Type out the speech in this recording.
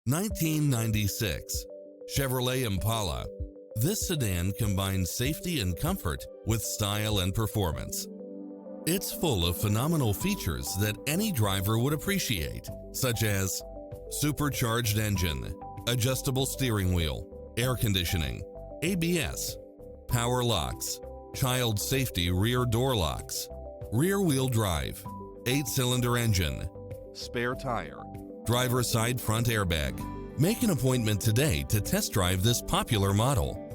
1996 Chevrolet Impala. This sedan combines safety and comfort with style and performance. It's full of phenomenal features that any driver would appreciate, such as supercharged engine, adjustable steering wheel, air conditioning, ABS, power locks, child safety rear door locks, rear-wheel drive, 8-cylinder engine, spare tire, driver's side front airbag. Make an appointment today to test drive this popular model.